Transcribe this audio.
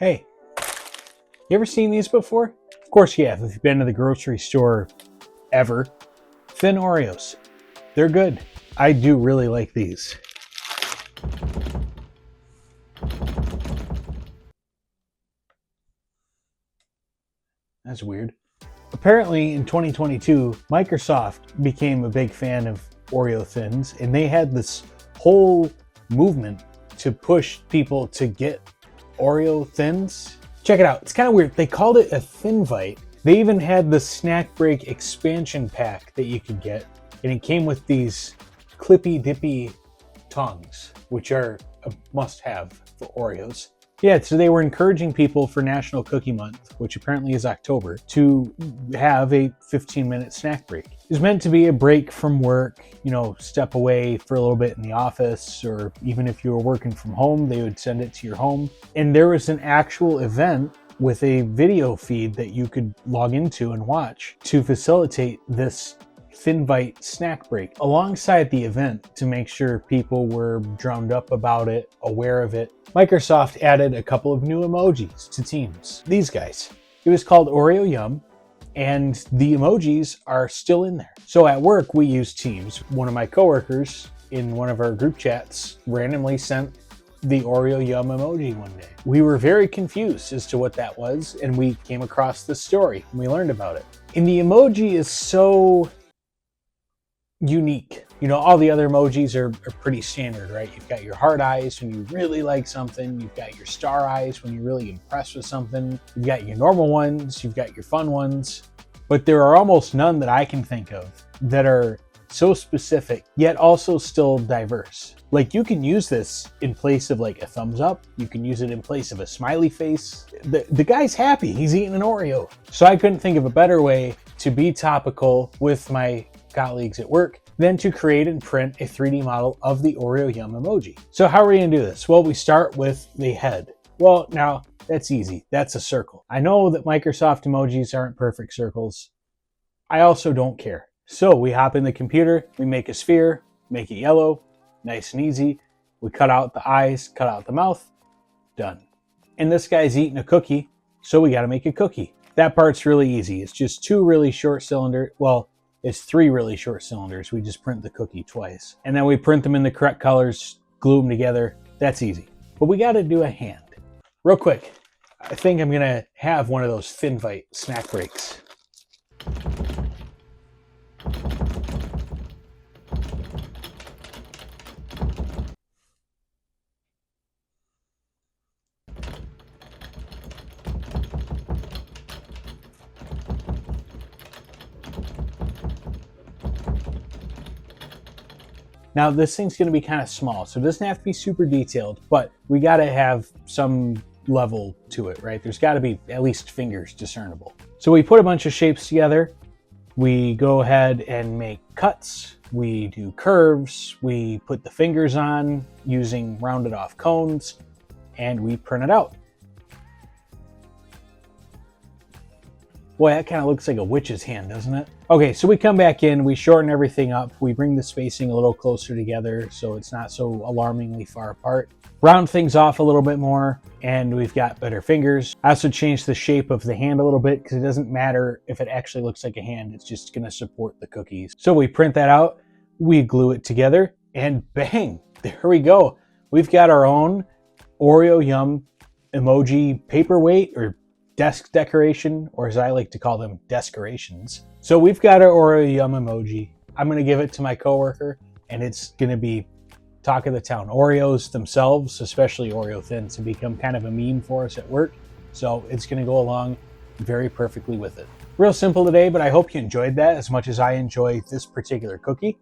Hey, you ever seen these before? Of course you have if you've been to the grocery store ever. Thin Oreos. They're good. I do really like these. That's weird. Apparently in 2022, Microsoft became a big fan of Oreo Thins, and they had this whole movement to push people to get Oreo Thins. Check it out. It's kind of weird. They called it a Thinvite. They even had the Snack Break expansion pack that you could get, and it came with these clippy dippy tongs, which are a must-have for Oreos. Yeah, so they were encouraging people for National Cookie Month, which apparently is October, to have a 15-minute snack break. It was meant to be a break from work, step away for a little bit in the office, or even if you were working from home, they would send it to your home. And there was an actual event with a video feed that you could log into and watch to facilitate this Thinvite snack break alongside the event to make sure people were drummed up about it, aware of it. Microsoft added a couple of new emojis to Teams. These guys. It was called Oreo Yum, and the emojis are still in there. So at work, we use Teams. One of my coworkers in one of our group chats randomly sent the Oreo Yum emoji one day. We were very confused as to what that was, and we came across this story and we learned about it. And the emoji is so unique. All the other emojis are pretty standard, right? You've got your heart eyes when you really like something. You've got your star eyes when you're really impressed with something. You've got your normal ones. You've got your fun ones. But there are almost none that I can think of that are so specific, yet also still diverse. Like, you can use this in place of like a thumbs up. You can use it in place of a smiley face. The guy's happy. He's eating an Oreo. So I couldn't think of a better way to be topical with my colleagues at work than to create and print a 3D model of the Oreo Yum emoji. So how are we gonna do this? Well, we start with the head. Well, now that's easy. That's a circle. I know that Microsoft emojis aren't perfect circles. I also don't care. So we hop in the computer, we make a sphere, make it yellow, nice and easy. We cut out the eyes, cut out the mouth, done. And this guy's eating a cookie, so we gotta make a cookie. That part's really easy. It's just two really short cylinders. Well, it's three really short cylinders. We just print the cookie twice. And then we print them in the correct colors, glue them together. That's easy. But we got to do a hand. Real quick, I think I'm going to have one of those Thinvite snack breaks. Now this thing's going to be kind of small, so it doesn't have to be super detailed, but we got to have some level to it, right? There's got to be at least fingers discernible. So we put a bunch of shapes together. We go ahead and make cuts. We do curves. We put the fingers on using rounded off cones, and we print it out. Boy, that kind of looks like a witch's hand, doesn't it? Okay, so we come back in, we shorten everything up, we bring the spacing a little closer together so it's not so alarmingly far apart. Round things off a little bit more, and we've got better fingers. I also changed the shape of the hand a little bit because it doesn't matter if it actually looks like a hand, it's just gonna support the cookies. So we print that out, we glue it together, and bang, there we go. We've got our own Oreo Yum emoji paperweight or desk decoration, or as I like to call them, descorations. So we've got our Oreo Yum emoji. I'm gonna give it to my coworker, and it's gonna be talk of the town. Oreos themselves, especially Oreo Thins, have become kind of a meme for us at work. So it's gonna go along very perfectly with it. Real simple today, but I hope you enjoyed that as much as I enjoy this particular cookie.